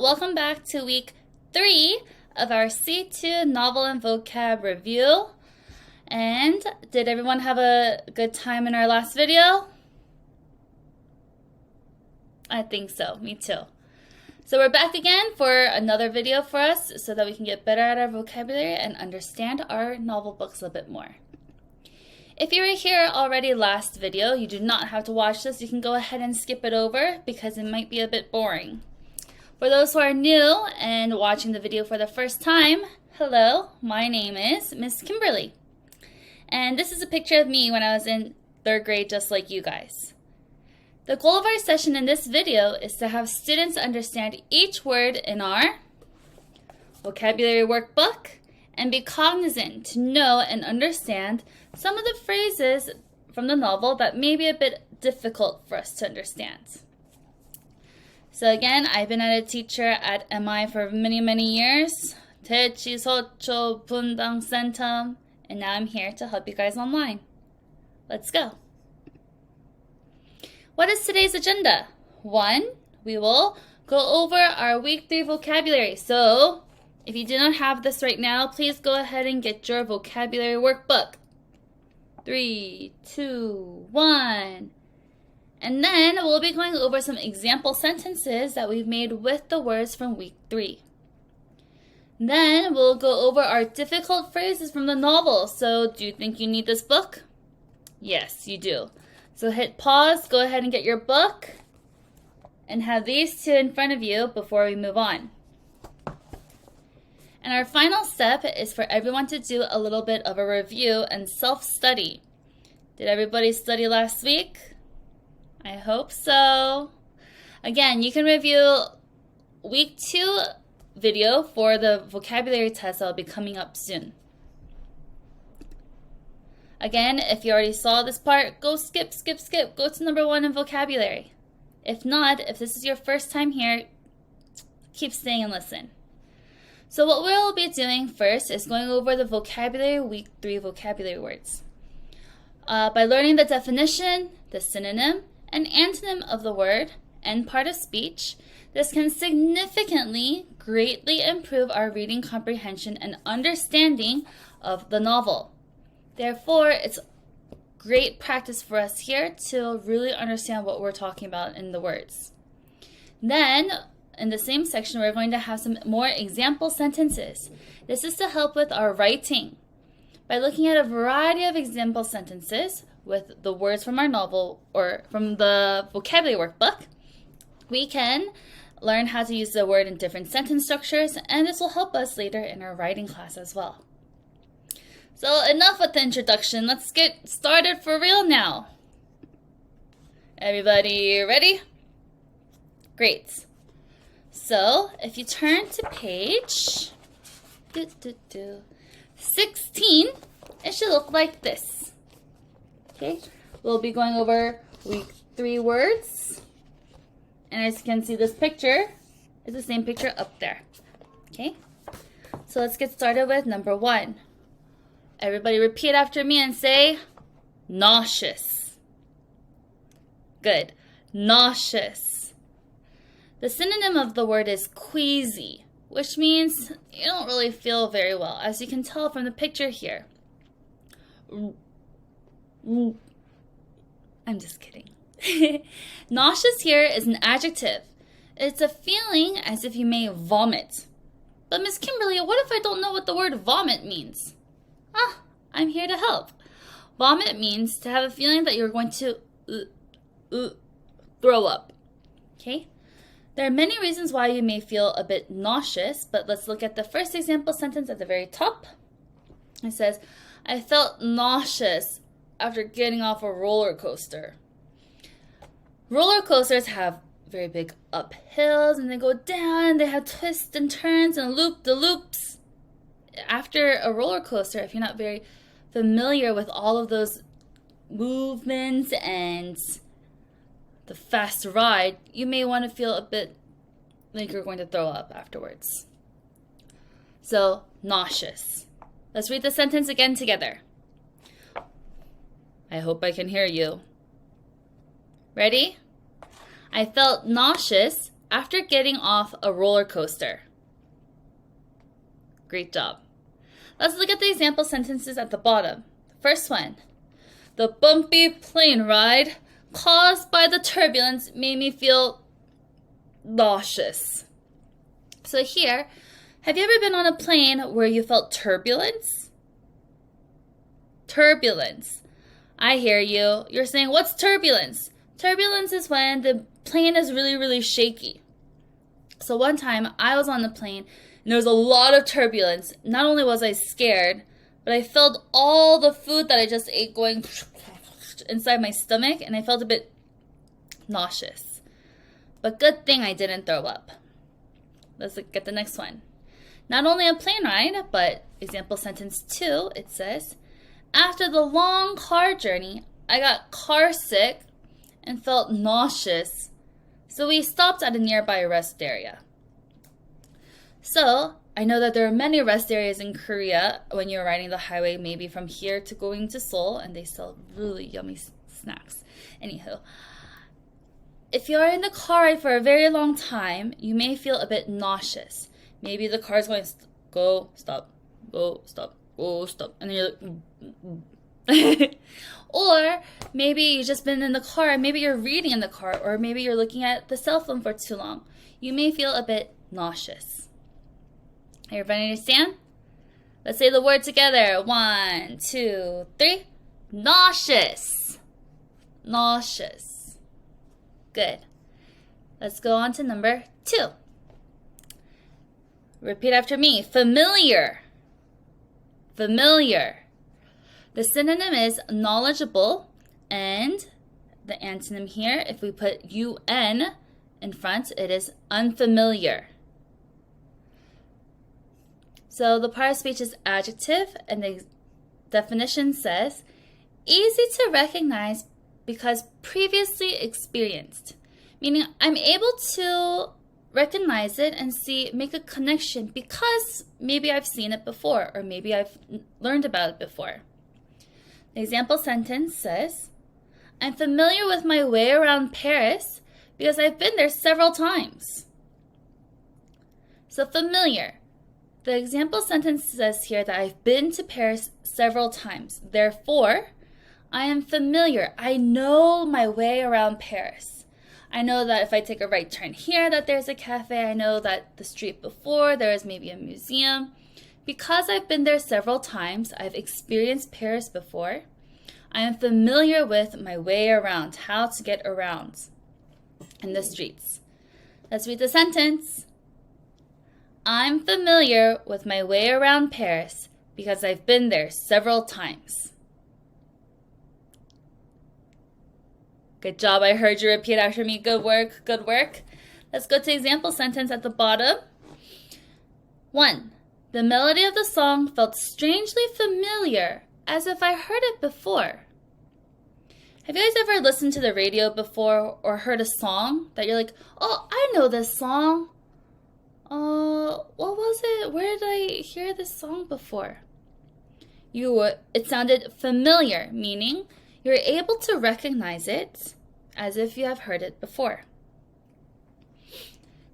welcome back to week 3 of our C2 Novel and Vocab review. And did everyone have a good time in our last video? I think so, me too. So we're back again for another video for us so that we can get better at our vocabulary and understand our novel books a little bit more. If you were here already last video, you do not have to watch this. You can go ahead and skip it over because it might be a bit boring. For those who are new and watching the video for the first time, hello, my name is Miss Kimberly. And this is a picture of me when I was in 3rd grade, just like you guys. The goal of our session in this video is to have students understand each word in our vocabulary workbook and be cognizant to know and understand some of the phrases from the novel that may be a bit difficult for us to understand. So again, I've been a teacher at M.I. for many years, 대치소초 분당센터, and now I'm here to help you guys online. Let's go. What is today's agenda? 1, we will go over our week 3 vocabulary. So if you do not have this right now, please go ahead and get your vocabulary workbook. 3, 2, 1. And then we'll be going over some example sentences that we've made with the words from week 3. Then we'll go over our difficult phrases from the novel. So do you think you need this book? Yes, you do. So hit pause, go ahead and get your book, and have these two in front of you before we move on. And our final step is for everyone to do a little bit of a review and self-study. Did everybody study last week? I hope so. Again, you can review week 2 video for the vocabulary test that will be coming up soon. Again, if you already saw this part, go skip. Go to number 1 in vocabulary. If not, if this is your first time here, keep staying and listen. So what we'll be doing first is going over the vocabulary week 3 vocabulary words. By learning the definition, the synonym, and antonym of the word and part of speech, this can significantly, greatly improve our reading comprehension and understanding of the novel. Therefore, it's great practice for us here to really understand what we're talking about in the words. Then, in the same section, we're going to have some more example sentences. This is to help with our writing. By looking at a variety of example sentences with the words from our novel or from the vocabulary workbook, we can learn how to use the word in different sentence structures, and this will help us later in our writing class as well. So enough with the introduction. Let's get started for real now. Everybody ready? Great. So if you turn to page 16, it should look like this. Okay, we'll be going over week 3 words. And as you can see, this picture is the same picture up there. Okay, so let's get started with number 1. Everybody repeat after me and say, nauseous. Good. Nauseous. The synonym of the word is queasy, which means you don't really feel very well, as you can tell from the picture here. I'm just kidding. Nauseous here is an adjective. It's a feeling as if you may vomit. But Miss Kimberly, what if I don't know what the word vomit means? I'm here to help. Vomit means to have a feeling that you're going to throw up. Okay? There are many reasons why you may feel a bit nauseous, but let's look at the first example sentence at the very top. It says, I felt nauseous after getting off a roller coaster. Roller coasters have very big uphills, and they go down, and they have twists and turns and loop-de-loops. After a roller coaster, if you're not very familiar with all of those movements and the fast ride, you may want to feel a bit like you're going to throw up afterwards. So, nauseous. Let's read the sentence again together. I hope I can hear you. Ready? I felt nauseous after getting off a roller coaster. Great job. Let's look at the example sentences at the bottom. First one. The bumpy plane ride caused by the turbulence made me feel nauseous. So here, have you ever been on a plane where you felt turbulence? Turbulence. I hear you. You're saying, what's turbulence? Turbulence is when the plane is really, really shaky. So one time I was on the plane and there was a lot of turbulence. Not only was I scared, but I felt all the food that I just ate going inside my stomach and I felt a bit nauseous. But good thing I didn't throw up. Let's look at the next one. Not only a plane ride, but example sentence 2, it says, after the long car journey, I got car sick and felt nauseous, so we stopped at a nearby rest area. So, I know that there are many rest areas in Korea when you're riding the highway, maybe from here to going to Seoul, and they sell really yummy snacks. Anywho, if you're in the car ride for a very long time, you may feel a bit nauseous. Maybe the car is going, go, stop, go, stop, go, stop, and then you're like, or maybe you've just been in the car, maybe you're reading in the car, or maybe you're looking at the cell phone for too long. You may feel a bit nauseous. Everybody understand? Let's say the word together. 1, 2, 3. Nauseous. Nauseous. Good. Let's go on to number 2. Repeat after me. Familiar. Familiar. The synonym is knowledgeable, and the antonym here, if we put un in front, it is unfamiliar. So the part of speech is adjective, and the definition says, easy to recognize because previously experienced. Meaning I'm able to recognize it and make a connection because maybe I've seen it before, or maybe I've learned about it before. The example sentence says, I'm familiar with my way around Paris because I've been there several times. So familiar. The example sentence says here that I've been to Paris several times. Therefore, I am familiar. I know my way around Paris. I know that if I take a right turn here that there's a cafe. I know that the street before there is maybe a museum. Because I've been there several times, I've experienced Paris before. I am familiar with my way around, how to get around in the streets. Let's read the sentence. I'm familiar with my way around Paris because I've been there several times. Good job. I heard you repeat after me. Good work. Good work. Let's go to example sentence at the bottom. 1. The melody of the song felt strangely familiar, as if I heard it before. Have you guys ever listened to the radio before or heard a song that you're like, oh, I know this song. What was it? Where did I hear this song before? It sounded familiar, meaning you're able to recognize it as if you have heard it before.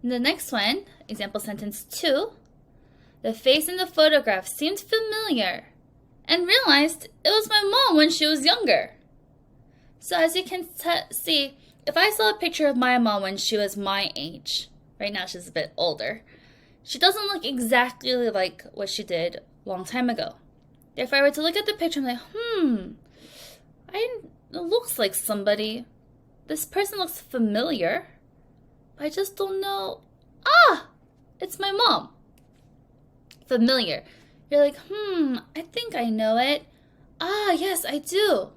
The next one, example sentence 2, the face in the photograph seemed familiar and realized it was my mom when she was younger. So as you can see, if I saw a picture of my mom when she was my age, right now she's a bit older, she doesn't look exactly like what she did a long time ago. If I were to look at the picture, I'm like, it looks like somebody. This person looks familiar. I just don't know. It's my mom. Familiar. You're like, I think I know it. Yes, I do.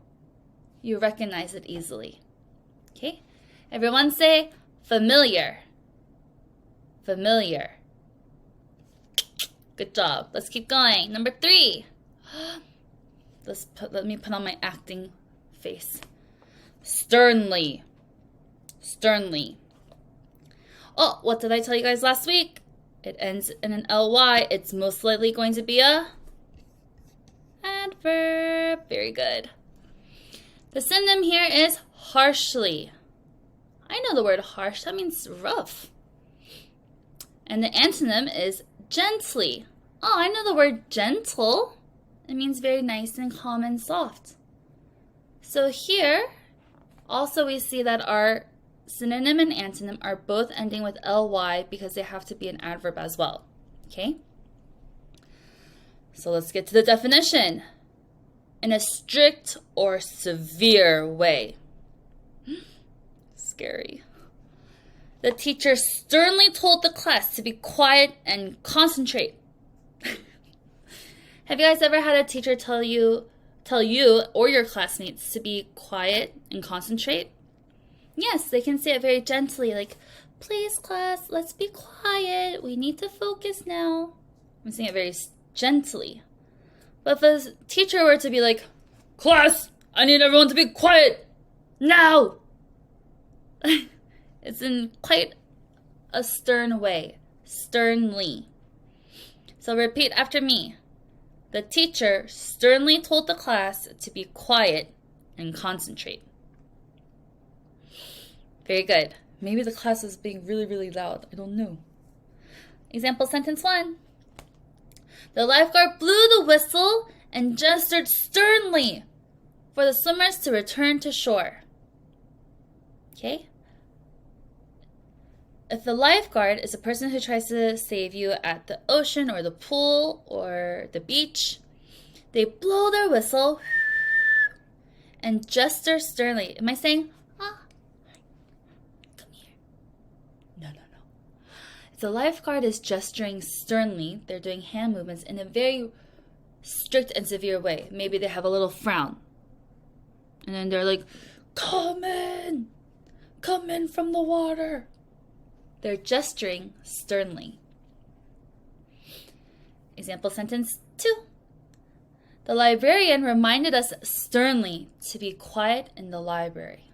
You recognize it easily. Okay? Everyone say familiar. Familiar. Good job. Let's keep going. Number 3. Let me put on my acting face. Sternly. Sternly. Oh, what did I tell you guys last week? It ends in an ly. It's most likely going to be a adverb. Very good. The synonym here is harshly. I know the word harsh. That means rough. And the antonym is gently. Oh, I know the word gentle. It means very nice and calm and soft. So here, also we see that our synonym and antonym are both ending with ly because they have to be an adverb as well. Okay? So let's get to the definition. In a strict or severe way. Scary. The teacher sternly told the class to be quiet and concentrate. Have you guys ever had a teacher tell you or your classmates to be quiet and concentrate? Yes, they can say it very gently, like, please class, let's be quiet. We need to focus now. I'm saying it very gently. But if a teacher were to be like, class, I need everyone to be quiet now. It's in quite a stern way, sternly. So repeat after me. The teacher sternly told the class to be quiet and concentrate. Very good. Maybe the class is being really, really loud. I don't know. Example sentence 1. The lifeguard blew the whistle and gestured sternly for the swimmers to return to shore. Okay? If the lifeguard is a person who tries to save you at the ocean or the pool or the beach, they blow their whistle and gesture sternly. Am I saying, come here? No. If the lifeguard is gesturing sternly, they're doing hand movements in a very strict and severe way. Maybe they have a little frown. And then they're like, come in from the water. They're gesturing sternly. Example sentence 2. The librarian reminded us sternly to be quiet in the library.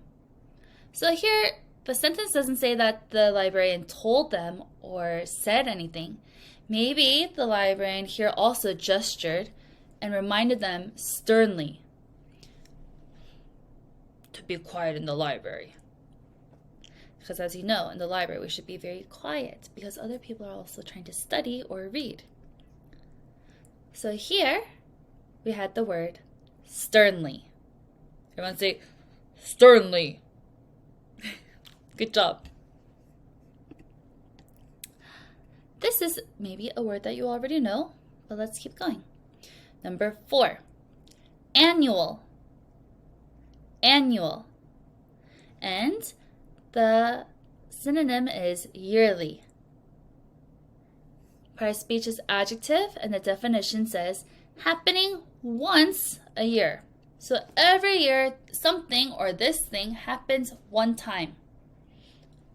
So here, the sentence doesn't say that the librarian told them or said anything. Maybe the librarian here also gestured and reminded them sternly to be quiet in the library. Because as you know, in the library we should be very quiet because other people are also trying to study or read. So here we had the word sternly. Everyone say sternly. Good job. This is maybe a word that you already know, but let's keep going. Number 4, annual. Annual. And the synonym is yearly. Part of speech is adjective, and the definition says happening once a year. So every year, something or this thing happens one time,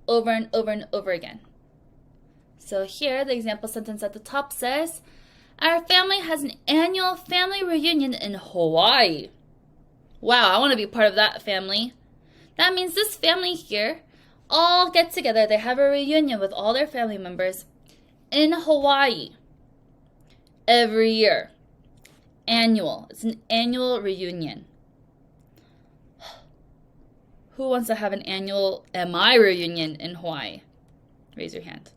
over and over and over again. So here, the example sentence at the top says, our family has an annual family reunion in Hawaii. Wow, I want to be part of that family. That means this family here all get together. They have a reunion with all their family members in Hawaii every year. Annual. It's an annual reunion. Who wants to have an annual M.I. reunion in Hawaii? Raise your hand.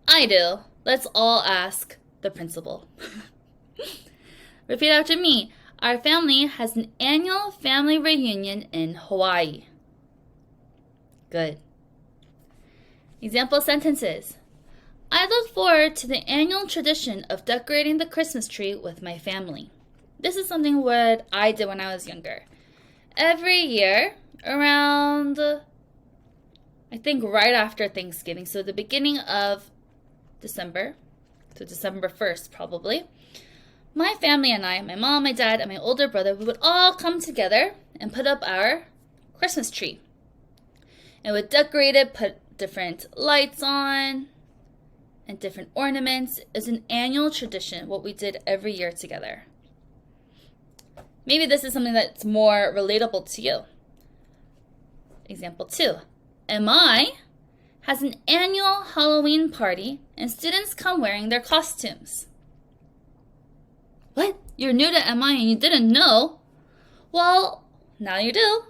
I do. Let's all ask the principal. Repeat after me. Our family has an annual family reunion in Hawaii. Good. Example sentences. I look forward to the annual tradition of decorating the Christmas tree with my family. This is something what I did when I was younger. Every year, around, I think right after Thanksgiving, so the beginning of December, so December 1st probably, my family and I, my mom, my dad, and my older brother, we would all come together and put up our Christmas tree. And would decorate it, put different lights on, and different ornaments. It's an annual tradition, what we did every year together. Maybe this is something that's more relatable to you. Example 2. M.I. has an annual Halloween party, and students come wearing their costumes. What? You're new to M.I. and you didn't know? Well, now you do.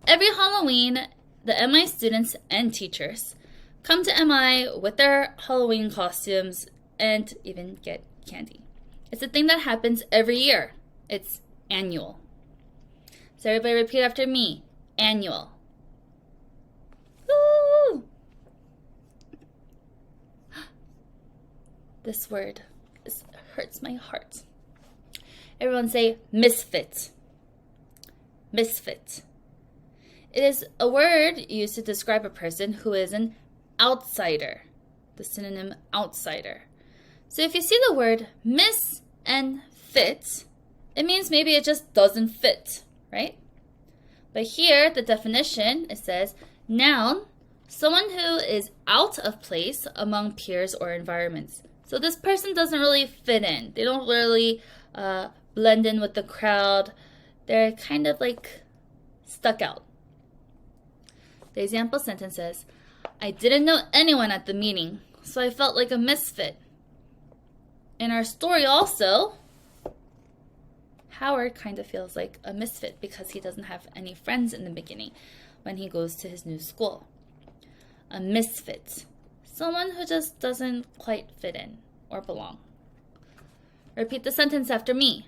Every Halloween, the M.I. students and teachers come to MI with their Halloween costumes and even get candy. It's a thing that happens every year. It's annual. So everybody repeat after me. Annual. Woo! This word hurts my heart. Everyone say misfit. Misfit. It is a word used to describe a person who is an outsider. The synonym outsider. So if you see the word miss and fit, it means maybe it just doesn't fit, right? But here, the definition, it says, noun, someone who is out of place among peers or environments. So this person doesn't really fit in. They don't really blend in with the crowd. They're kind of like stuck out. The example sentence says, I didn't know anyone at the meeting, so I felt like a misfit. In our story also, Howard kind of feels like a misfit because he doesn't have any friends in the beginning when he goes to his new school. A misfit. Someone who just doesn't quite fit in or belong. Repeat the sentence after me.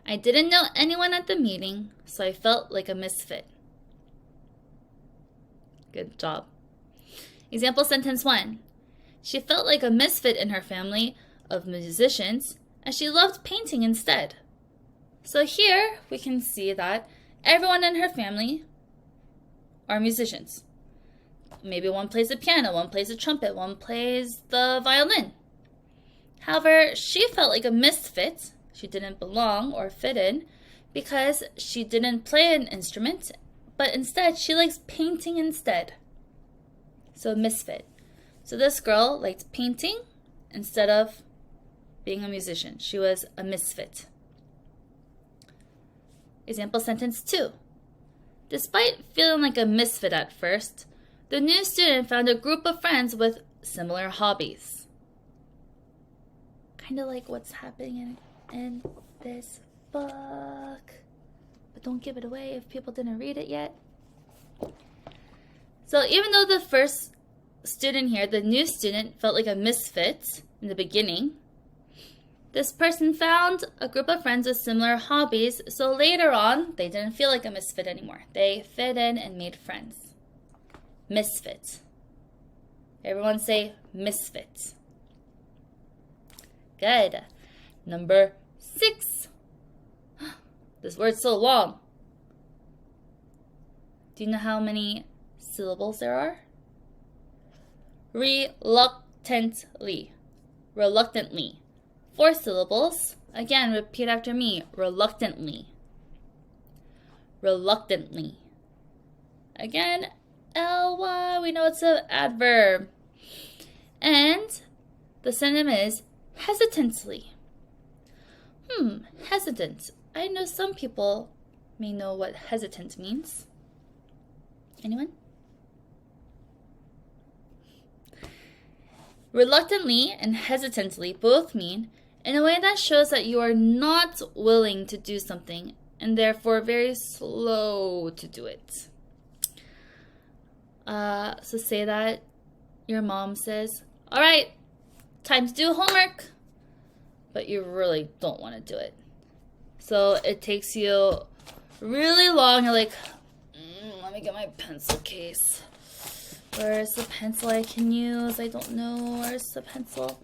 I didn't know anyone at the meeting, so I felt like a misfit. Good job. Example sentence 1. She felt like a misfit in her family of musicians, and she loved painting instead. So here we can see that everyone in her family are musicians. Maybe one plays the piano, one plays the trumpet, one plays the violin. However, she felt like a misfit. She didn't belong or fit in because she didn't play an instrument, but instead she likes painting instead. So misfit. So this girl liked painting instead of being a musician. She was a misfit. Example sentence 2. Despite feeling like a misfit at first, the new student found a group of friends with similar hobbies. Kind of like what's happening in this book. But don't give it away if people didn't read it yet. So even though the first student here, the new student, felt like a misfit in the beginning, this person found a group of friends with similar hobbies, so later on, they didn't feel like a misfit anymore. They fit in and made friends. Misfit. Everyone say misfit. Good. Number 6. This word's so long. Do you know how many syllables there are? Reluctantly. Reluctantly. 4 syllables. Again, repeat after me. Reluctantly. Reluctantly. Again, ly. We know it's an adverb. And the synonym is hesitantly. Hesitant. I know some people may know what hesitant means. Anyone? Reluctantly and hesitantly both mean in a way that shows that you are not willing to do something and therefore very slow to do it. So say that your mom says, all right, time to do homework, but you really don't want to do it. So it takes you really long. You're like, let me get my pencil case. Where's the pencil I can use? I don't know. Where's the pencil?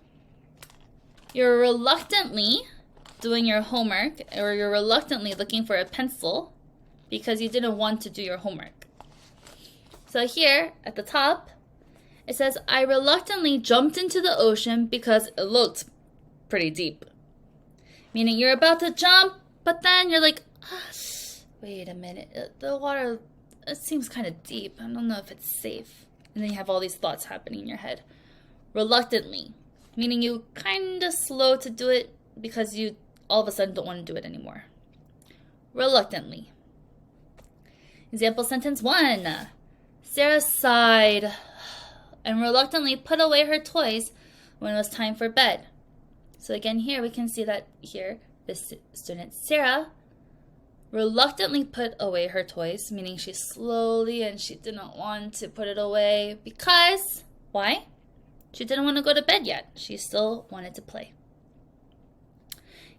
You're reluctantly doing your homework, or you're reluctantly looking for a pencil because you didn't want to do your homework. So here at the top, it says, I reluctantly jumped into the ocean because it looked pretty deep. Meaning you're about to jump, but then you're like, wait a minute, the water, it seems kind of deep. I don't know if it's safe. And then you have all these thoughts happening in your head. Reluctantly, meaning you kind of slow to do it because you all of a sudden don't want to do it anymore. Reluctantly. Example sentence 1. Sarah sighed and reluctantly put away her toys when it was time for bed. So again, here we can see that here, this student, Sarah, reluctantly put away her toys, meaning she slowly and she didn't want to put it away because, why? She didn't want to go to bed yet. She still wanted to play.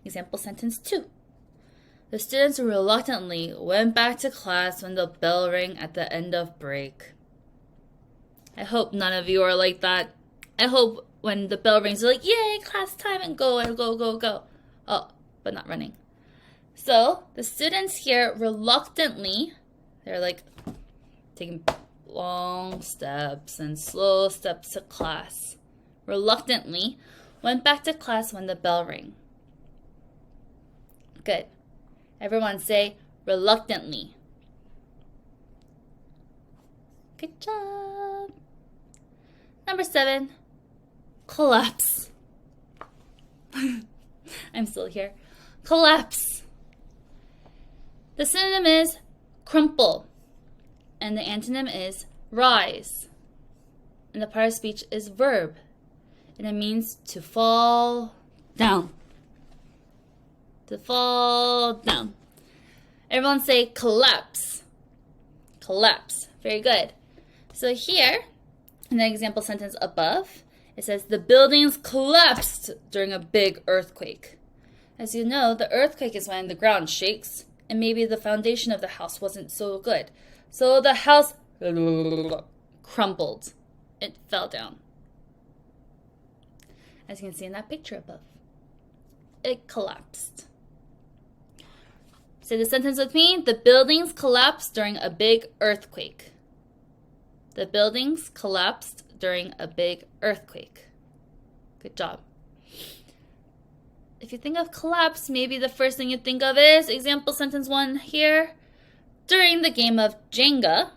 Example sentence 2. The students reluctantly went back to class when the bell rang at the end of break. I hope none of you are like that. I hope when the bell rings, you're like, yay, class time, and go. Oh, but not running. So the students here reluctantly, they're like taking long steps and slow steps to class. Reluctantly went back to class when the bell rang. Good. Everyone say reluctantly. Good job. Number 7, collapse. I'm still here. Collapse. The synonym is crumple, and the antonym is rise. And the part of speech is verb, and it means to fall down. To fall down. Everyone say collapse. Collapse. Very good. So here, in the example sentence above, it says the buildings collapsed during a big earthquake. As you know, the earthquake is when the ground shakes and maybe the foundation of the house wasn't so good. So the house crumbled. It fell down. As you can see in that picture above. It collapsed. Say the sentence with me. The buildings collapsed during a big earthquake. The buildings collapsed during a big earthquake. Good job. If you think of collapse, maybe the first thing you think of is example sentence 1 here. During the game of Jenga,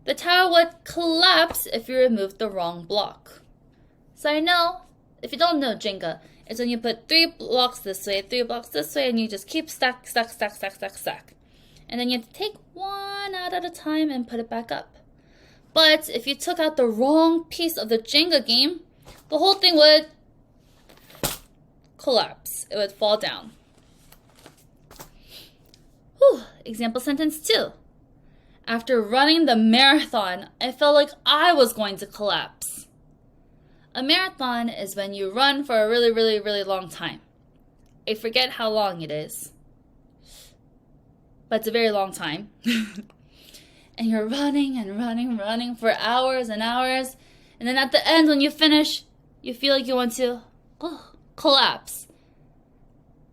the tower would collapse if you removed the wrong block. So I know, if you don't know Jenga, it's when you put 3 blocks this way, 3 blocks this way, and you just keep stack. And then you have to take one out at a time and put it back up. But if you took out the wrong piece of the Jenga game, the whole thing would collapse. It would fall down. Example sentence 2. After running the marathon, I felt like I was going to collapse. A marathon is when you run for a really long time. I forget how long it is, but it's a very long time. And you're running for hours and hours. And then at the end, when you finish, you feel like you want to collapse.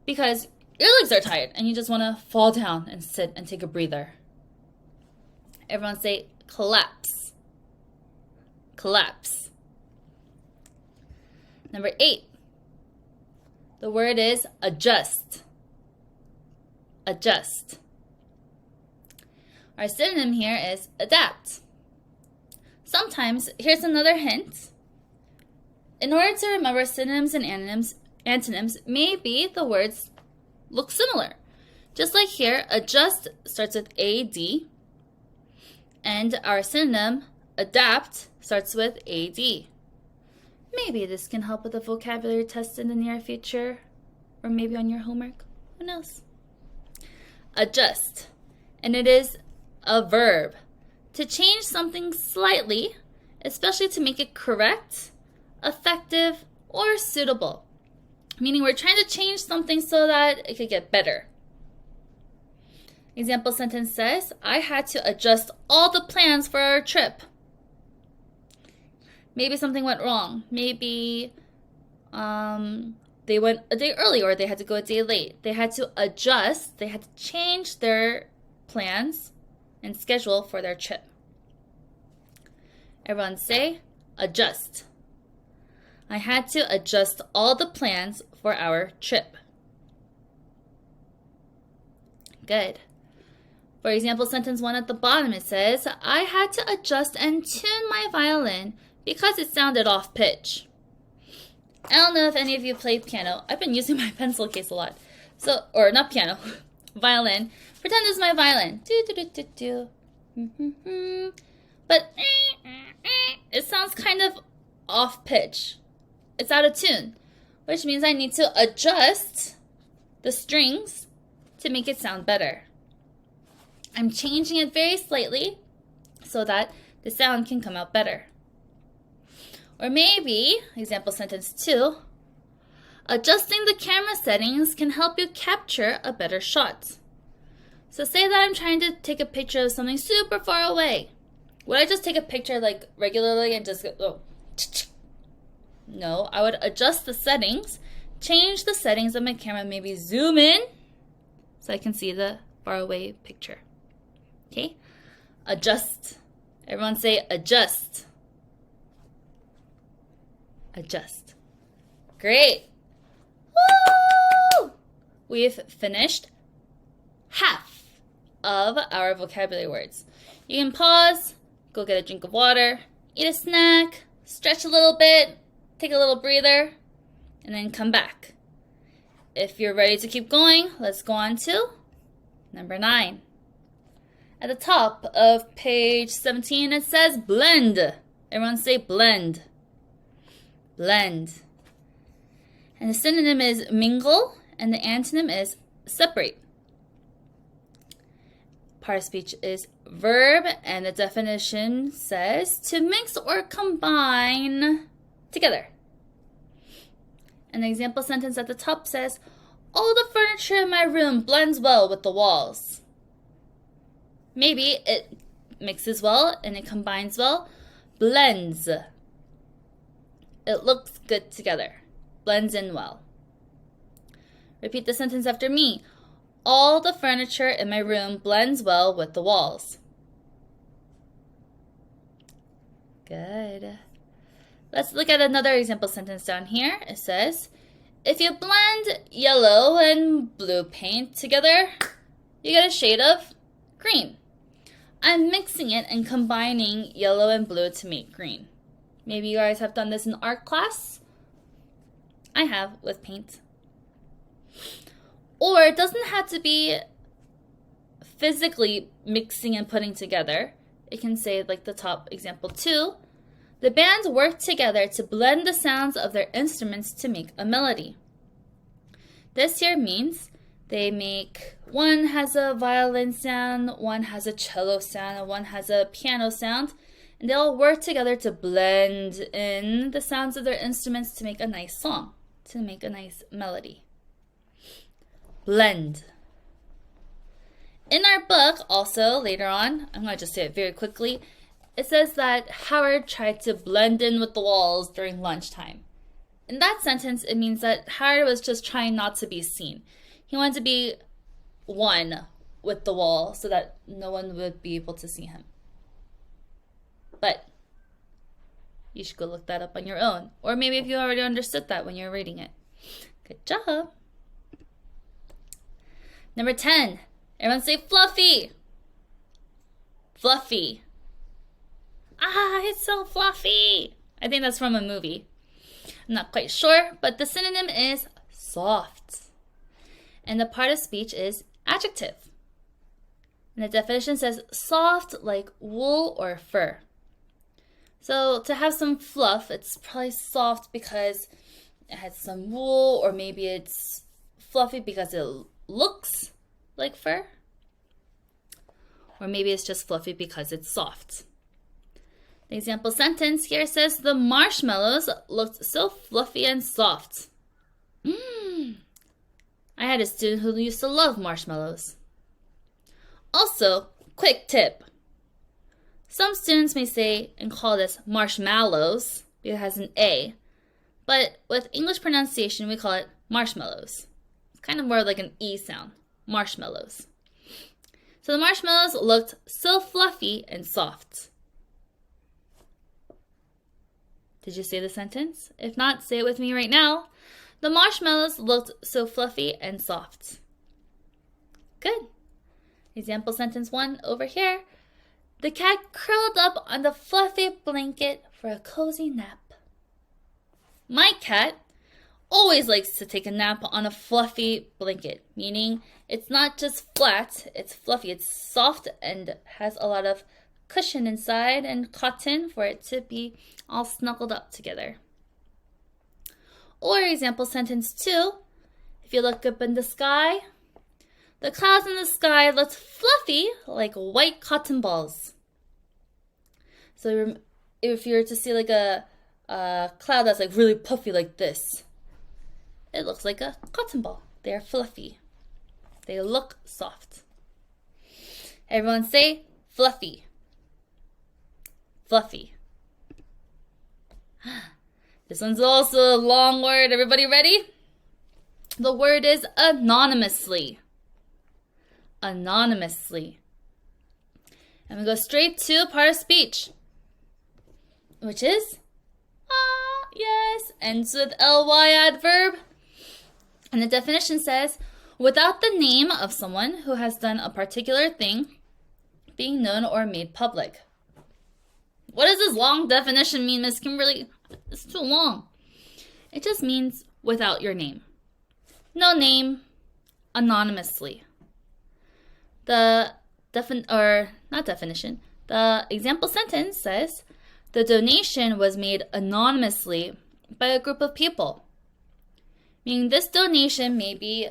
Because your legs are tired and you just want to fall down and sit and take a breather. Everyone say collapse. Collapse. Number 8. The word is adjust. Adjust. Our synonym here is adapt. Sometimes, here's another hint. In order to remember synonyms and antonyms, maybe the words look similar. Just like here, adjust starts with AD, and our synonym, adapt, starts with AD. Maybe this can help with a vocabulary test in the near future, or maybe on your homework. Who knows? Adjust, and it is a verb. To change something slightly, especially to make it correct, effective, or suitable. Meaning we're trying to change something so that it could get better. Example sentence says, I had to adjust all the plans for our trip. Maybe something went wrong. Maybe they went a day early or they had to go a day late. They had to adjust. They had to change their plans and schedule for their trip. Everyone say, adjust. I had to adjust all the plans for our trip. Good. For example, sentence 1 at the bottom, it says, I had to adjust and tune my violin because it sounded off pitch. I don't know if any of you play piano. I've been using my pencil case a lot. So, or not piano, violin. Pretend this is my violin. But it sounds kind of off pitch. It's out of tune, which means I need to adjust the strings to make it sound better. I'm changing it very slightly so that the sound can come out better. Or maybe, example sentence 2, adjusting the camera settings can help you capture a better shot. So say that I'm trying to take a picture of something super far away. Would I just take a picture like regularly and just go, oh, no, I would adjust the settings, change the settings of my camera, maybe zoom in so I can see the far away picture. Okay? Adjust. Everyone say adjust. Adjust. Great. Woo! We've finished half of our vocabulary words. You can pause, go get a drink of water, eat a snack, stretch a little bit, take a little breather, and then come back. If you're ready to keep going, let's go on to number 9. At the top of page 17, it says blend. Everyone say blend. Blend. And the synonym is mingle, and the antonym is separate. Part of speech is verb, and the definition says to mix or combine together. And the example sentence at the top says, all the furniture in my room blends well with the walls. Maybe it mixes well and it combines well. Blends. It looks good together. Blends in well. Repeat the sentence after me. All the furniture in my room blends well with the walls. Good. Let's look at another example sentence down here. It says, if you blend yellow and blue paint together, you get a shade of green. I'm mixing it and combining yellow and blue to make green. Maybe you guys have done this in art class. I have with paint. Or it doesn't have to be physically mixing and putting together. It can say like the top example 2. The band worked together to blend the sounds of their instruments to make a melody. This here means they make, one has a violin sound, one has a cello sound, and one has a piano sound, and they all work together to blend in the sounds of their instruments to make a nice song, to make a nice melody. Blend. In our book, also, later on, I'm going to just say it very quickly, it says that Howard tried to blend in with the walls during lunchtime. In that sentence, it means that Howard was just trying not to be seen. He wanted to be one with the wall so that no one would be able to see him. But you should go look that up on your own. Or maybe if you already understood that when you're reading it. Good job. Number 10. Everyone say fluffy. Fluffy. Ah, it's so fluffy. I think that's from a movie. I'm not quite sure, but the synonym is soft. And the part of speech is adjective. And the definition says soft like wool or fur. So to have some fluff, it's probably soft because it has some wool, or maybe it's fluffy because it looks like fur. Or maybe it's just fluffy because it's soft. The example sentence here says, the marshmallows looked so fluffy and soft. I had a student who used to love marshmallows. Also, quick tip. Some students may say and call this marshmallows because it has an A. But with English pronunciation, we call it marshmallows. It's kind of more like an E sound. Marshmallows. So the marshmallows looked so fluffy and soft. Did you say the sentence? If not, say it with me right now. The marshmallows looked so fluffy and soft. Good. Example sentence 1 over here. The cat curled up on the fluffy blanket for a cozy nap. My cat always likes to take a nap on a fluffy blanket, meaning it's not just flat, it's fluffy. It's soft and has a lot of cushion inside and cotton for it to be all snuggled up together. Or example sentence 2, if you look up in the sky, The clouds in the sky looked fluffy like white cotton balls. So if you were to see like a cloud that's like really puffy like this, it looks like a cotton ball. They're fluffy. They look soft. Everyone say fluffy. Fluffy. This one's also a long word. Everybody ready? The word is anonymously. Anonymously. And we go straight to part of speech, which is yes, ends with ly adverb. And the definition says, without the name of someone who has done a particular thing being known or made public. What does this long definition mean, Miss Kimberly? It's too long. It just means without your name. No name, anonymously. The example sentence says, the donation was made anonymously by a group of people. Meaning this donation, maybe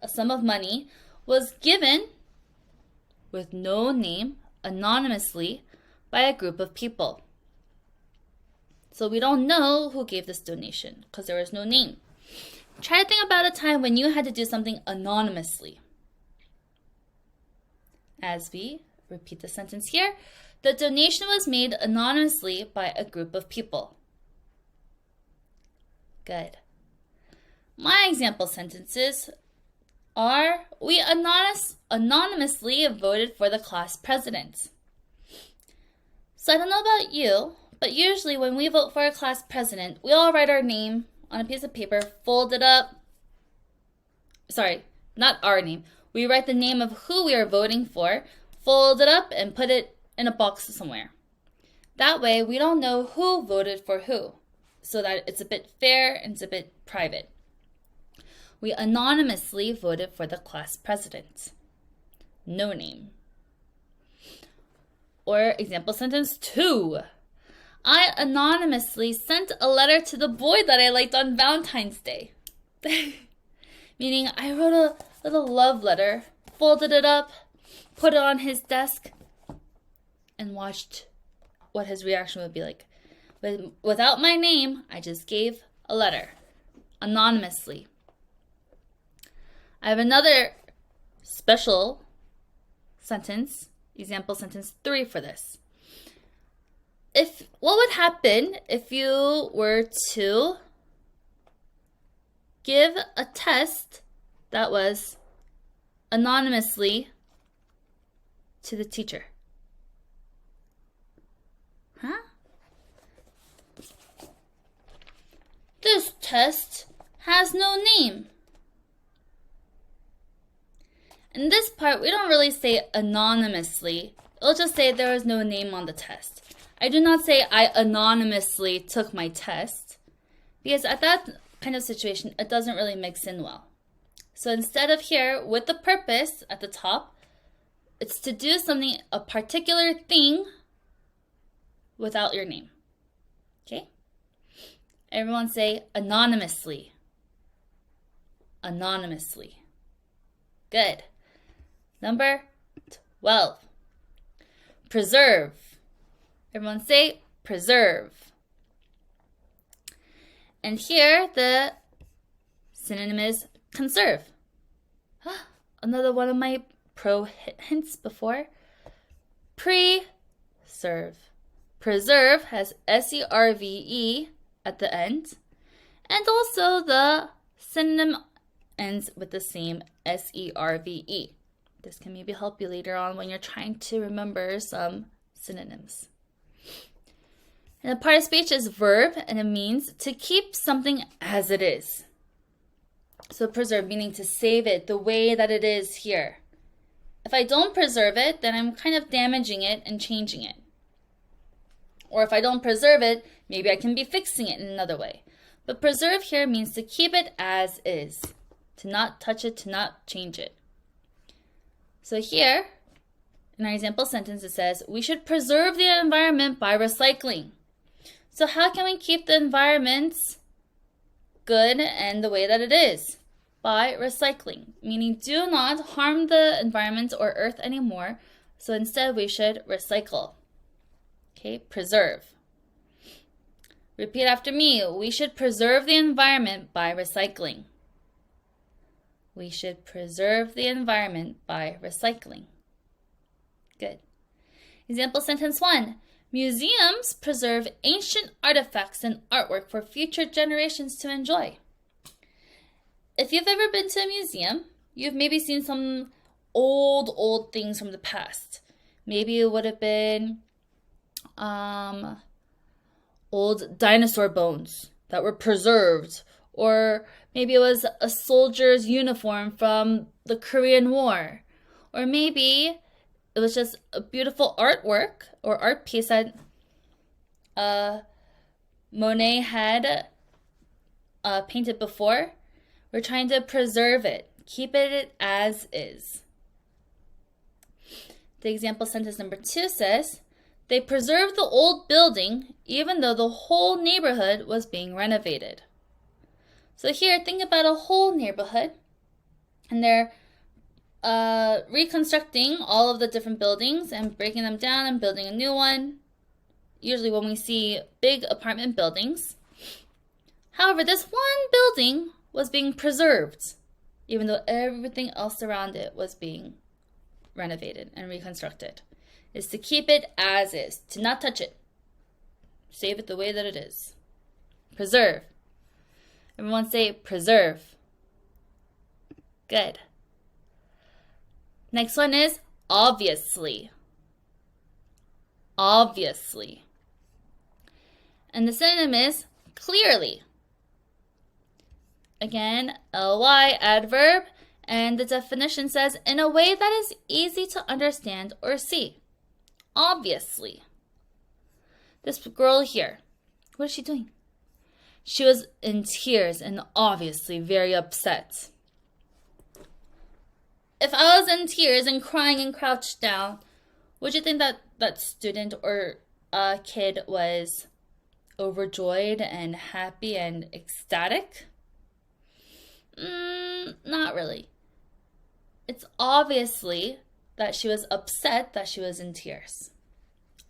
a sum of money, was given with no name, anonymously, by a group of people. So we don't know who gave this donation because there was no name. Try to think about a time when you had to do something anonymously. As we repeat the sentence here, the donation was made anonymously by a group of people. Good. My example sentences are, we anonymously voted for the class president. So I don't know about you, but usually when we vote for a class president, we all write our name on a piece of paper, fold it up. Sorry, not our name. We write the name of who we are voting for, fold it up, and put it in a box somewhere. That way, we don't know who voted for who, so that it's a bit fair and it's a bit private. We anonymously voted for the class president. No name. Or example sentence 2. I anonymously sent a letter to the boy that I liked on Valentine's Day. Meaning I wrote a little love letter, folded it up, put it on his desk, and watched what his reaction would be like. Without my name, I just gave a letter, anonymously. I have another special sentence, example sentence 3 for this. What would happen if you were to give a test that was anonymously to the teacher? Huh? This test has no name. In this part, we don't really say anonymously. It'll just say there was no name on the test. I do not say I anonymously took my test, because at that kind of situation, it doesn't really mix in well. So instead of here, with the purpose at the top, it's to do something, a particular thing, without your name. Okay? Everyone say anonymously. Anonymously. Good. Number 12. Preserve. Everyone say preserve. And here the synonym is conserve. Another one of my pro hints before. Preserve. Preserve has S-E-R-V-E at the end. And also the synonym ends with the same S-E-R-V-E. This can maybe help you later on when you're trying to remember some synonyms. And the part of speech is verb, and it means to keep something as it is. So preserve, meaning to save it the way that it is here. If I don't preserve it, then I'm kind of damaging it and changing it. Or if I don't preserve it, maybe I can be fixing it in another way. But preserve here means to keep it as is. To not touch it, to not change it. So here, in our example sentence, it says, we should preserve the environment by recycling. So how can we keep the environment good and the way that it is? by recycling, meaning do not harm the environment or earth anymore. So instead, we should recycle. Okay, preserve. Repeat after me. We should preserve the environment by recycling. We should preserve the environment by recycling. Good. Example sentence 1. Museums preserve ancient artifacts and artwork for future generations to enjoy. If you've ever been to a museum, you've maybe seen some old things from the past. Maybe it would have been old dinosaur bones that were preserved, or maybe it was a soldier's uniform from the Korean War, or maybe it was just a beautiful artwork or art piece that Monet had painted before. We're trying to preserve it, keep it as is. The example sentence number 2 says, they preserved the old building even though the whole neighborhood was being renovated. So here, think about a whole neighborhood, and they're reconstructing all of the different buildings and breaking them down and building a new one. Usually when we see big apartment buildings. However, this one building was being preserved, even though everything else around it was being renovated and reconstructed. Is to keep it as is, to not touch it. Save it the way that it is. Preserve. Everyone say preserve. Good. Next one is obviously. Obviously. And the synonym is clearly. Again, ly adverb, and the definition says in a way that is easy to understand or see. Obviously. This girl here, what is she doing? She was in tears and obviously very upset. If I was in tears and crying and crouched down, would you think that that student or kid was overjoyed and happy and ecstatic? Not really. It's obviously that she was upset that she was in tears.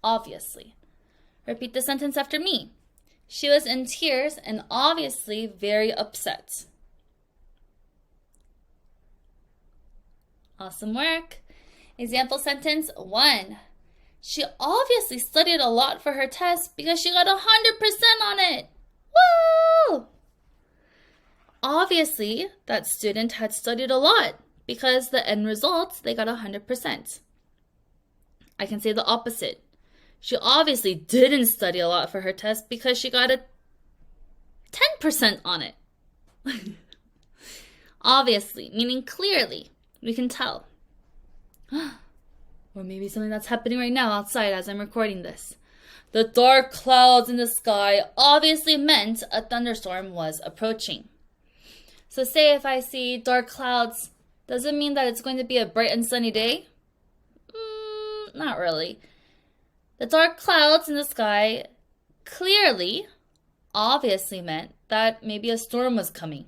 Obviously. Repeat the sentence after me. She was in tears and obviously very upset. Awesome work. Example sentence 1. She obviously studied a lot for her test because she got 100% on it. Woo! Obviously, that student had studied a lot because the end results, they got 100%. I can say the opposite. She obviously didn't study a lot for her test because she got a 10% on it. Obviously, meaning clearly, we can tell. Or maybe something that's happening right now outside as I'm recording this. The dark clouds in the sky obviously meant a thunderstorm was approaching. So say if I see dark clouds, does it mean that it's going to be a bright and sunny day? Not really. The dark clouds in the sky clearly, obviously meant that maybe a storm was coming.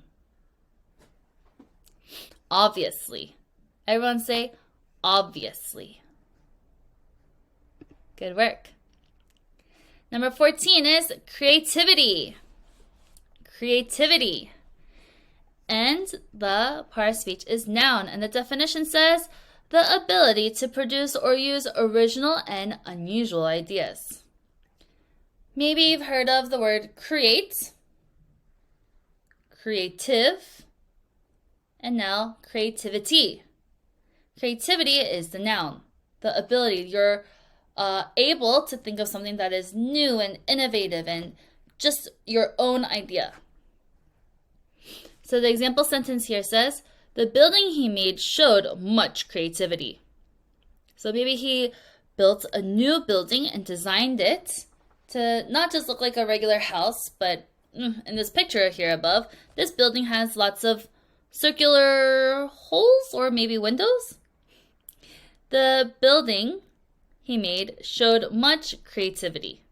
Obviously. Everyone say, obviously. Good work. Number 14 is creativity. Creativity. And the part of speech is noun. And the definition says, the ability to produce or use original and unusual ideas. Maybe you've heard of the word create, creative, and now creativity. Creativity is the noun, the ability. You're able to think of something that is new and innovative and just your own idea. So the example sentence here says, the building he made showed much creativity. So maybe he built a new building and designed it to not just look like a regular house, but in this picture here above, this building has lots of circular holes or maybe windows. The building he made showed much creativity.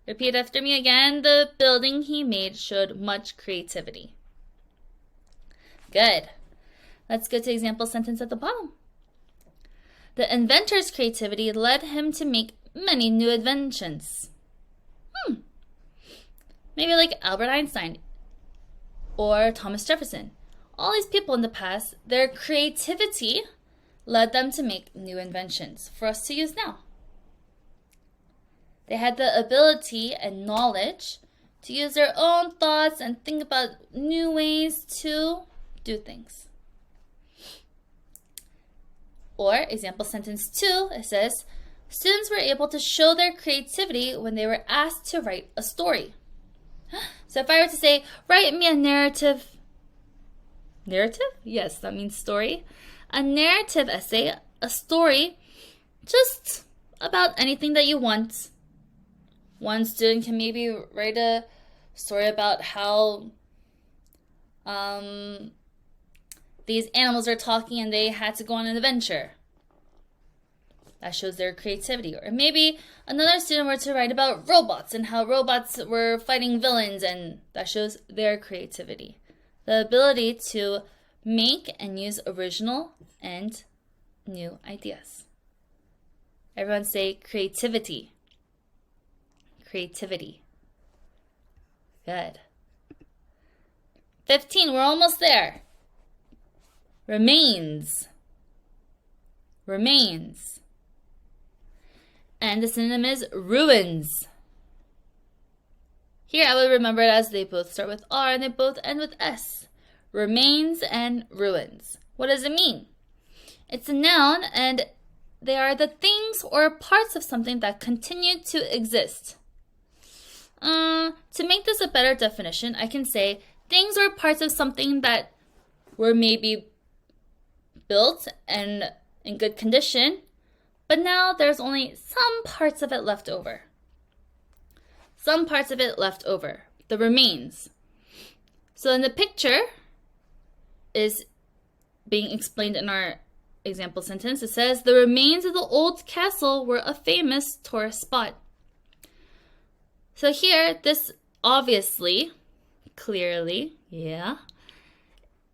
Repeat after me again. The building he made showed much creativity. Good. Let's go to example sentence at the bottom. The inventor's creativity led him to make many new inventions. Maybe like Albert Einstein or Thomas Jefferson. All these people in the past, their creativity led them to make new inventions for us to use now. They had the ability and knowledge to use their own thoughts and think about new ways to do things. Or example sentence 2, it says, students were able to show their creativity when they were asked to write a story. So if I were to say, write me a narrative? Yes, that means story. A narrative essay, a story, just about anything that you want. One student can maybe write a story about how these animals are talking and they had to go on an adventure. That shows their creativity. Or maybe another student were to write about robots and how robots were fighting villains, and that shows their creativity. The ability to make and use original and new ideas. Everyone say creativity. Creativity. Good. 15, we're almost there. Remains. Remains. And the synonym is ruins. Here I would remember it as they both start with R and they both end with S. Remains and ruins. What does it mean? It's a noun and they are the things or parts of something that continue to exist. To make this a better definition, I can say things or parts of something that were maybe built and in good condition, but now there's only some parts of it left over. Some parts of it left over. The remains. So in the picture is being explained in our example sentence. It says, the remains of the old castle were a famous tourist spot. So here, this obviously, clearly,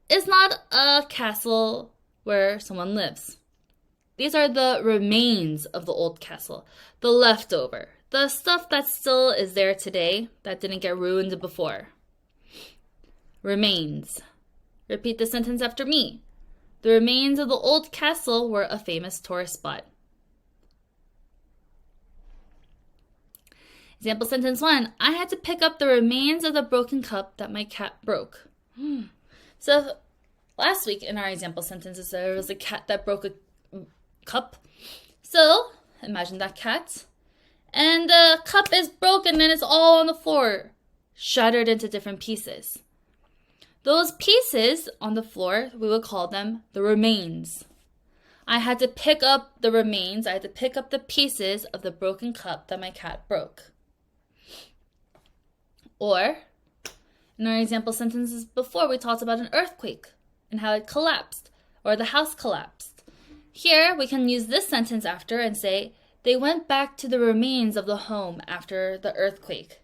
is not a castle where someone lives. These are the remains of the old castle, the leftover, the stuff that still is there today that didn't get ruined before. Remains. Repeat the sentence after me. The remains of the old castle were a famous tourist spot. Example sentence 1. I had to pick up the remains of the broken cup that my cat broke. So last week in our example sentences, there was a cat that broke a cup. So imagine that cat. And the cup is broken and it's all on the floor, shattered into different pieces. Those pieces on the floor, we would call them the remains. I had to pick up the remains. I had to pick up the pieces of the broken cup that my cat broke. Or, in our example sentences before, we talked about an earthquake and how it collapsed, or the house collapsed. Here, we can use this sentence after and say, they went back to the remains of the home after the earthquake.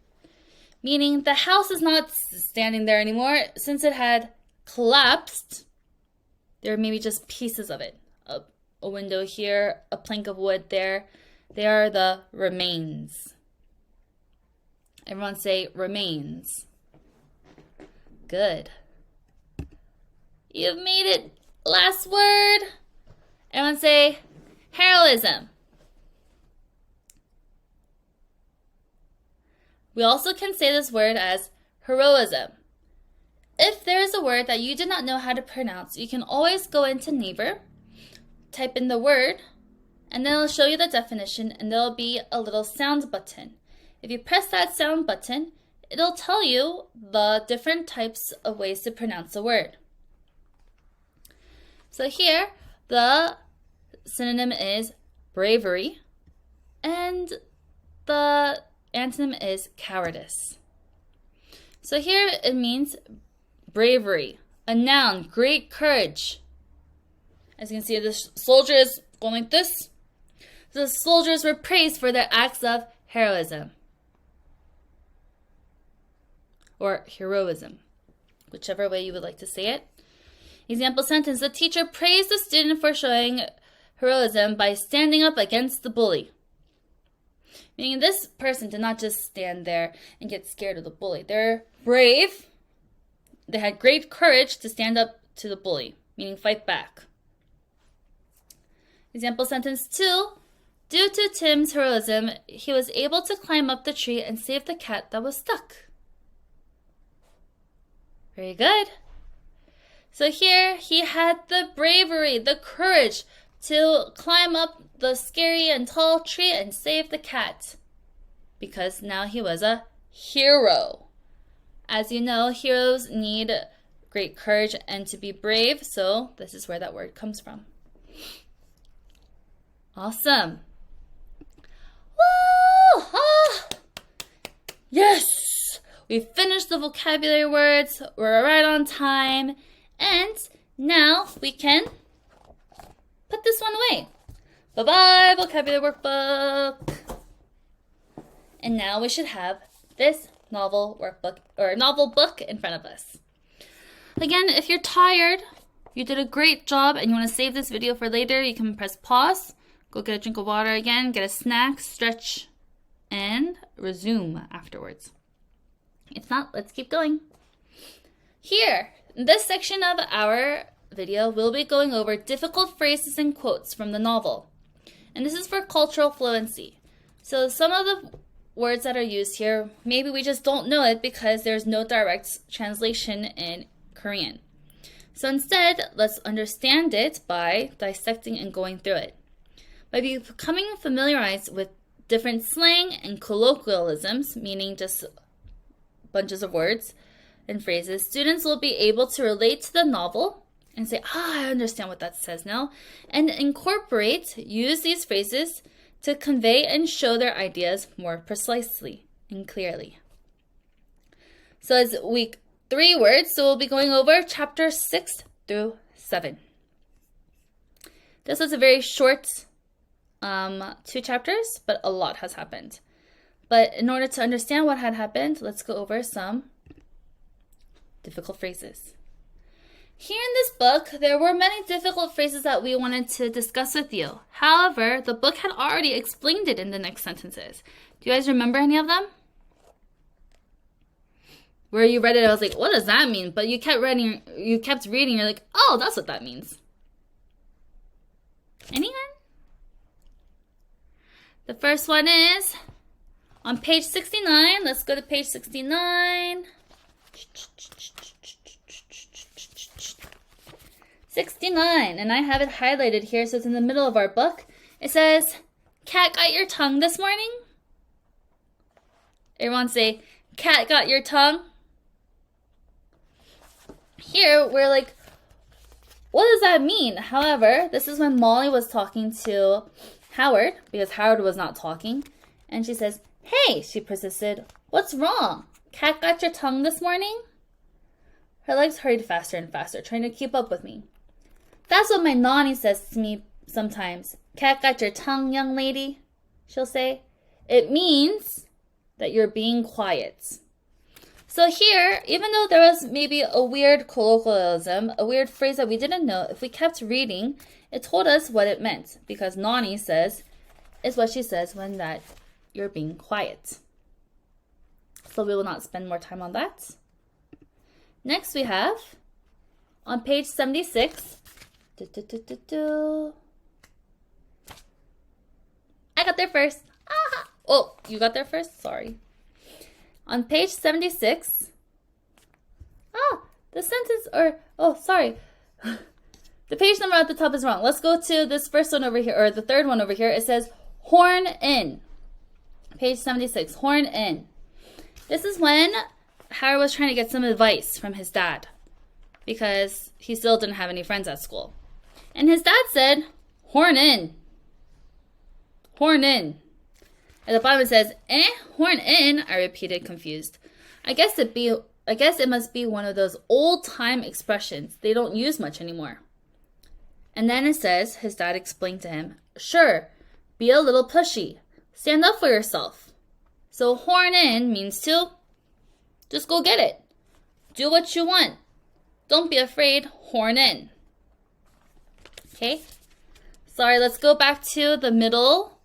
Meaning, the house is not standing there anymore. Since it had collapsed, there are maybe just pieces of it. A window here, a plank of wood there. They are the remains. Everyone say remains. Good. You've made it. Last word. Everyone say heroism. We also can say this word as heroism. If there is a word that you do not know how to pronounce, you can always go into Naver, type in the word, and then it'll show you the definition, and there'll be a little sound button. If you press that sound button, it'll tell you the different types of ways to pronounce a word. So here, the synonym is bravery, and the antonym is cowardice. So here it means bravery, a noun, great courage. As you can see, the soldier is going like this. The soldiers were praised for their acts of heroism. Or heroism, whichever way you would like to say it. Example sentence, the teacher praised the student for showing heroism by standing up against the bully. Meaning this person did not just stand there and get scared of the bully. They're brave. They had great courage to stand up to the bully, meaning fight back. Example sentence 2. Due to Tim's heroism, he was able to climb up the tree and save the cat that was stuck. Very good. So here he had the bravery, the courage to climb up the scary and tall tree and save the cat. Because now he was a hero. As you know, heroes need great courage and to be brave, so this is where that word comes from. Awesome. Woo! Ah! Yes! We finished the vocabulary words. We're right on time. And now we can put this one away. Bye-bye, vocabulary workbook. And now we should have this novel workbook or novel book in front of us. Again, if you're tired, you did a great job and you want to save this video for later, you can press pause, go get a drink of water again, get a snack, stretch, and resume afterwards. If not, let's keep going. Here, in this section of our video, we'll be going over difficult phrases and quotes from the novel. And this is for cultural fluency. So some of the words that are used here, maybe we just don't know it because there's no direct translation in Korean. So instead, let's understand it by dissecting and going through it. By becoming familiarized with different slang and colloquialisms, meaning just bunches of words and phrases, students will be able to relate to the novel and say, I understand what that says now, and use these phrases to convey and show their ideas more precisely and clearly. So it's week 3 words, so we'll be going over chapter 6 through 7. This was a very short 2 chapters, but a lot has happened. But in order to understand what had happened, let's go over some difficult phrases. Here in this book, there were many difficult phrases that we wanted to discuss with you. However, the book had already explained it in the next sentences. Do you guys remember any of them? Where you read it, I was like, what does that mean? But you kept reading, you're like, oh, that's what that means. Anyone? The first one is on page 69. Let's go to page 69. 69, and I have it highlighted here, so it's in the middle of our book. It says, cat got your tongue this morning? Everyone say, cat got your tongue? Here, we're like, what does that mean? However, this is when Molly was talking to Howard, because Howard was not talking, and she says, hey, she persisted, what's wrong? Cat got your tongue this morning? Her legs hurried faster and faster, trying to keep up with me. That's what my nanny says to me sometimes. Cat got your tongue, young lady, she'll say. It means that you're being quiet. So here, even though there was maybe a weird colloquialism, a weird phrase that we didn't know, if we kept reading, it told us what it meant. Because Nani says, is what she says when that you're being quiet. So we will not spend more time on that. Next we have, on page 76, I got there first. Aha! Oh, you got there first? Sorry. On page 76, the sentence, sorry. The page number at the top is wrong. Let's go to this first one over here, or the third one over here. It says, horn in. Page 76, horn in. This is when Howard was trying to get some advice from his dad because he still didn't have any friends at school. And his dad said, horn in. Horn in. At the bottom it says, horn in, I repeated, confused. I guess it must be one of those old-time expressions they don't use much anymore. And then it says, his dad explained to him, sure, be a little pushy. Stand up for yourself. So horn in means to just go get it. Do what you want. Don't be afraid, horn in. Okay? Sorry, let's go back to the middle.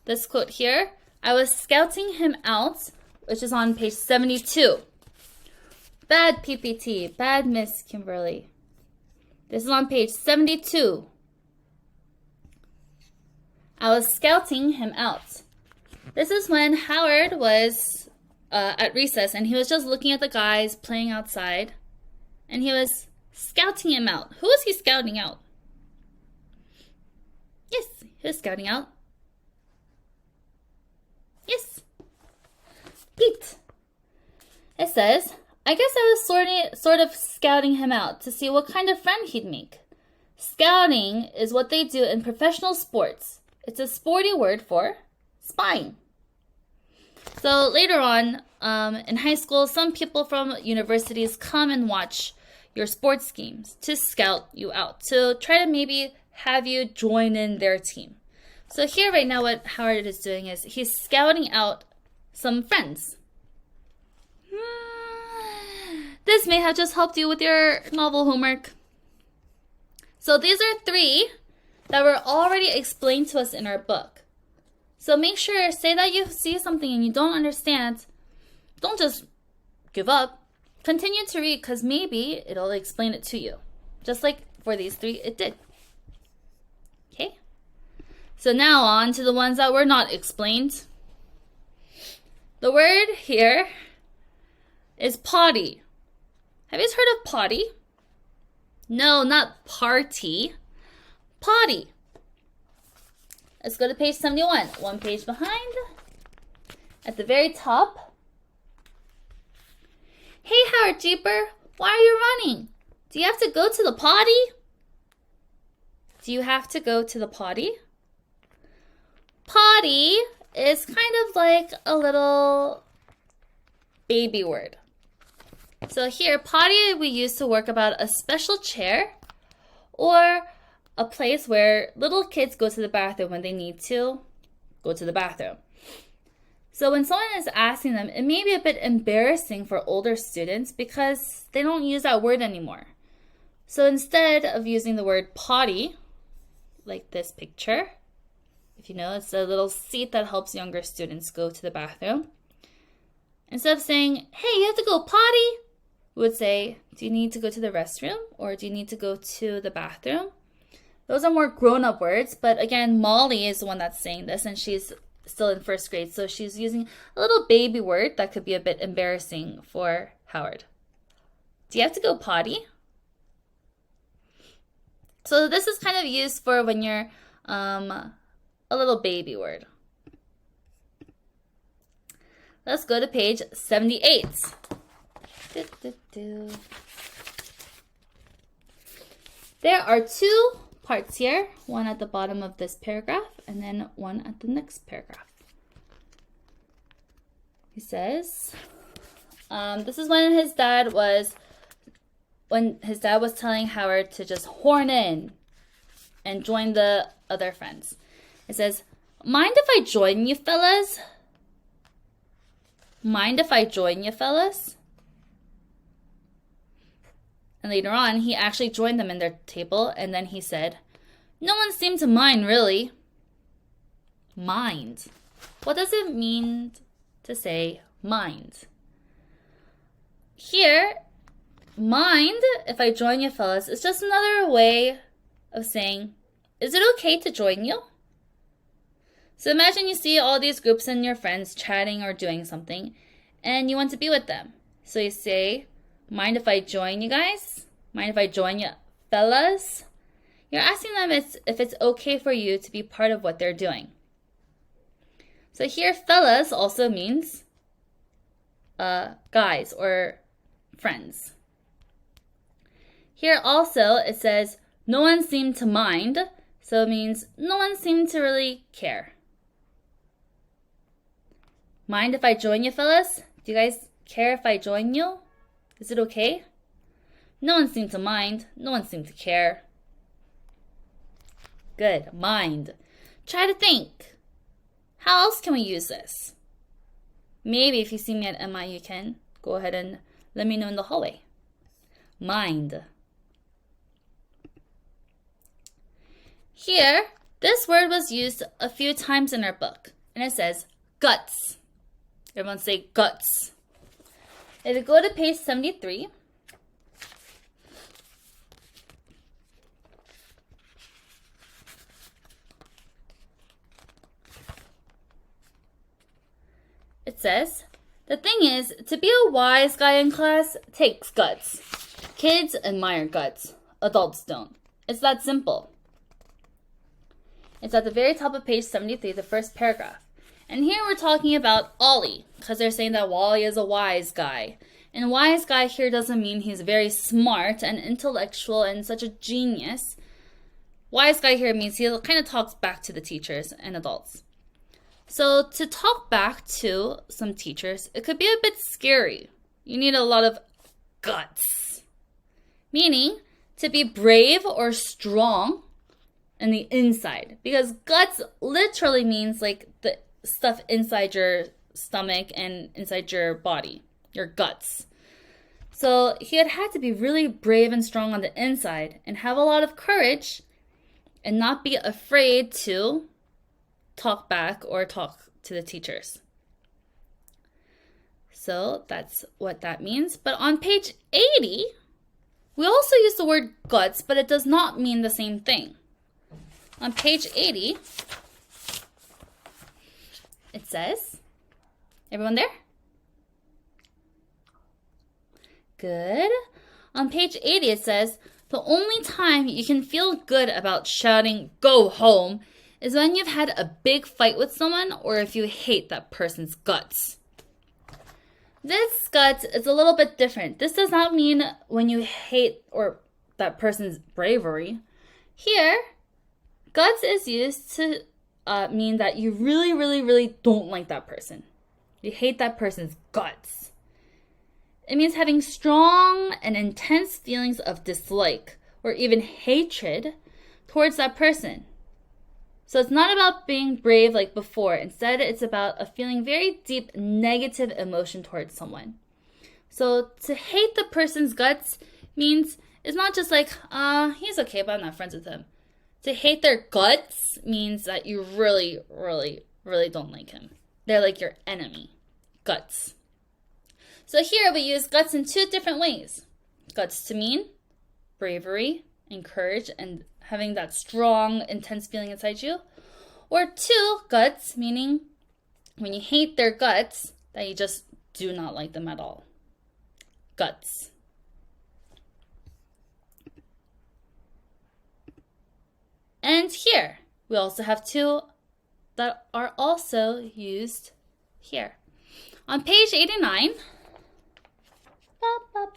This quote here. I was scouting him out, which is on page 72. Bad PPT, bad Miss Kimberly. This is on page 72. I was scouting him out. This is when Howard was at recess and he was just looking at the guys playing outside and he was scouting him out. Who was he scouting out? Yes, he was scouting out. Yes. Pete. It says, I guess I was sort of scouting him out to see what kind of friend he'd make. Scouting is what they do in professional sports. It's a sporty word for spying. So later on, in high school, some people from universities come and watch your sports games to scout you out, to try to maybe have you join in their team. So here right now what Howard is doing is he's scouting out some friends. This may have just helped you with your novel homework. So these are 3 that were already explained to us in our book. So make sure, say that you see something and you don't understand, don't just give up. Continue to read because maybe it'll explain it to you. Just like for these 3, it did. Okay? So now on to the ones that were not explained. The word here is potty. Have you heard of potty? No, not party. Potty. Let's go to page 71. One page behind. At the very top. Hey, Howard Jeeper, why are you running? Do you have to go to the potty? Do you have to go to the potty? Potty is kind of like a little baby word. So here, potty we use to work about a special chair or a place where little kids go to the bathroom when they need to go to the bathroom. So when someone is asking them, it may be a bit embarrassing for older students because they don't use that word anymore. So instead of using the word potty, like this picture, if you know, it's a little seat that helps younger students go to the bathroom. Instead of saying, hey, you have to go potty, we would say, do you need to go to the restroom or do you need to go to the bathroom? Those are more grown-up words, but again, Molly is the one that's saying this and she's still in 1st grade, so she's using a little baby word that could be a bit embarrassing for Howard. Do you have to go potty? So this is kind of used for when you're a little baby word. Let's go to page 78. There are 2 parts here, one at the bottom of this paragraph and then one at the next paragraph. He says, this is when his dad was telling Howard to just horn in and join the other friends. It says, mind if I join you fellas? Mind if I join you fellas? And later on, he actually joined them in their table, and then he said, no one seemed to mind, really. Mind. What does it mean to say mind? Here, mind, if I join you fellas, is just another way of saying, is it okay to join you? So imagine you see all these groups and your friends chatting or doing something, and you want to be with them. So you say, mind if I join you guys? Mind if I join you fellas? You're asking them if it's okay for you to be part of what they're doing. So here, fellas also means guys or friends. Here also it says, no one seemed to mind, so it means no one seemed to really care. Mind if I join you, fellas? Do you guys care if I join you? Is it okay? No one seemed to mind. No one seemed to care. Good. Mind. Try to think. How else can we use this? Maybe if you see me at MI, you can go ahead and let me know in the hallway. mind. Here, this word was used a few times in our book, and it says guts. Everyone say guts. If you go to page 73, it says, the thing is, to be a wise guy in class takes guts. Kids admire guts. Adults don't. It's that simple. It's at the very top of page 73, the first paragraph. And here we're talking about Ollie, because they're saying that Wally is a wise guy. And wise guy here doesn't mean he's very smart and intellectual and such a genius. Wise guy here means he kind of talks back to the teachers and adults. So to talk back to some teachers, it could be a bit scary. You need a lot of guts. Meaning to be brave or strong in the inside. Because guts literally means like the stuff inside your stomach and inside your body, your guts. So he had to be really brave and strong on the inside and have a lot of courage and not be afraid to talk back or talk to the teachers. So that's what that means. But on page 80, we also use the word guts, but it does not mean the same thing. On page 80, it says, everyone there? Good. On page 80, it says, the only time you can feel good about shouting, "Go home," is when you've had a big fight with someone or if you hate that person's guts. This guts is a little bit different. This does not mean when you hate or that person's bravery. Here, guts is used to mean that you really, really, really don't like that person. You hate that person's guts. It means having strong and intense feelings of dislike or even hatred towards that person. So it's not about being brave like before. Instead, it's about a feeling very deep negative emotion towards someone. So to hate the person's guts means it's not just like, he's okay, but I'm not friends with him. To hate their guts means that you really, really, really don't like him. They're like your enemy. Guts. So here we use guts in two different ways. Guts to mean bravery and courage and having that strong, intense feeling inside you. Or two, guts, meaning when you hate their guts, that you just do not like them at all. Guts. And here, we also have two that are also used here. On page 89,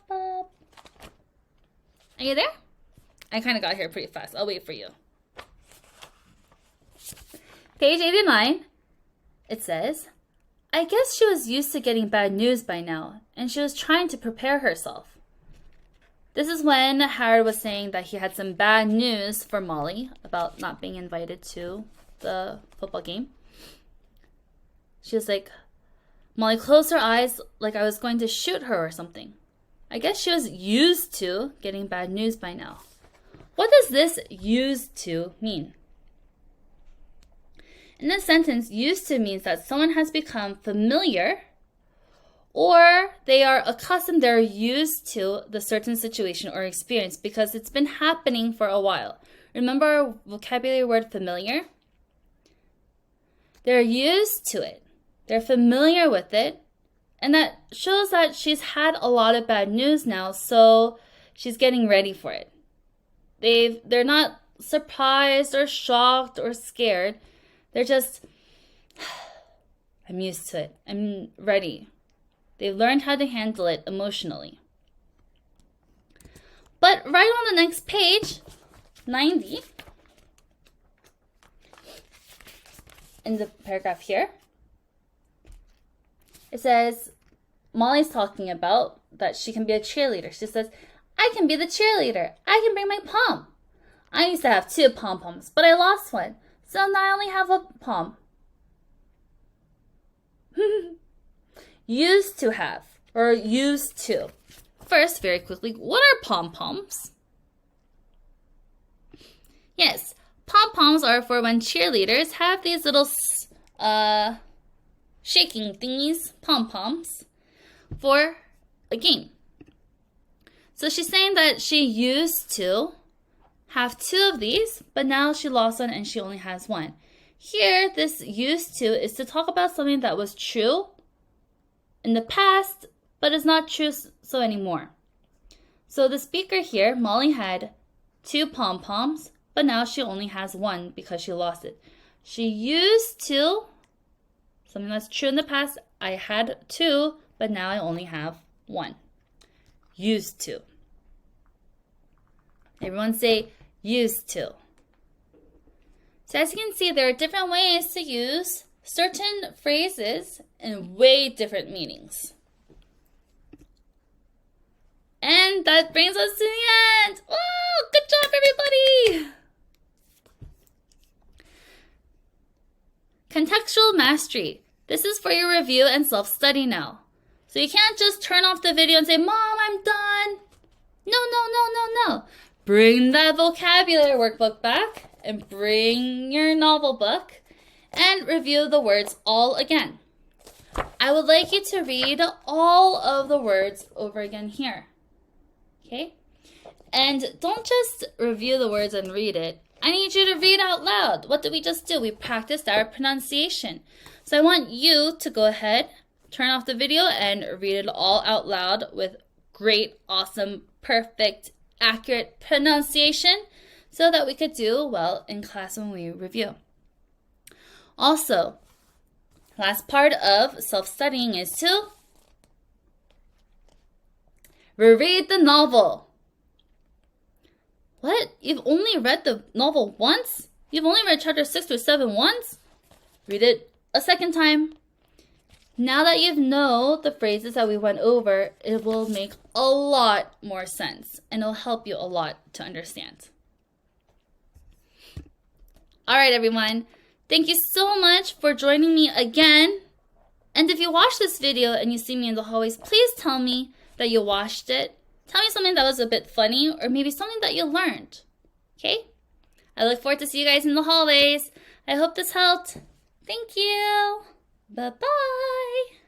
are you there? I kind of got here pretty fast. I'll wait for you. Page 89, it says, I guess she was used to getting bad news by now, and she was trying to prepare herself. This is when Howard was saying that he had some bad news for Molly about not being invited to the football game. She was like, Molly closed her eyes like I was going to shoot her or something. I guess she was used to getting bad news by now. What does this used to mean? In this sentence, used to means that someone has become familiar or they are accustomed, they're used to the certain situation or experience because it's been happening for a while. Remember our vocabulary word familiar? They're used to it. They're familiar with it. And that shows that she's had a lot of bad news now, so she's getting ready for it. They're not surprised or shocked or scared. They're just, I'm used to it. I'm ready. They've learned how to handle it emotionally. But right on the next page, 90, in the paragraph here, it says, Molly's talking about that she can be a cheerleader. She says, I can be the cheerleader. I can bring my pom. I used to have 2 pom-poms, but I lost one. So now I only have a pom. Used to have, or used to. first, very quickly, what are pom-poms? Yes, pom-poms are for when cheerleaders have these little shaking thingies, pom-poms, for a game. So she's saying that she used to have 2 of these, but now she lost one and she only has 1. Here, this used to is to talk about something that was true in the past, but is not true so anymore. So the speaker here, Molly, had 2 pom-poms, but now she only has 1 because she lost it. She used to, something that's true in the past, I had 2, but now I only have 1. Used to. Everyone say, used to. So as you can see, there are different ways to use certain phrases in way different meanings. And that brings us to the end. Oh, good job, everybody! Contextual mastery. This is for your review and self-study now. So you can't just turn off the video and say, Mom, I'm done. No. Bring that vocabulary workbook back and bring your novel book and review the words all again. I would like you to read all of the words over again here. Okay? And don't just review the words and read it. I need you to read out loud. What did we just do? We practiced our pronunciation. So I want you to go ahead, turn off the video, and read it all out loud with great, awesome, perfect, accurate pronunciation so that we could do well in class when we review. Also, last part of self-studying is to reread the novel. What? You've only read the novel once? You've only read chapter 6 through 7 once? Read it a second time. Now that you know the phrases that we went over, it will make a lot more sense and it'll help you a lot to understand. All right, everyone. Thank you so much for joining me again. And if you watch this video and you see me in the hallways, please tell me that you watched it. Tell me something that was a bit funny or maybe something that you learned. Okay? I look forward to see you guys in the hallways. I hope this helped. Thank you. Bye-bye.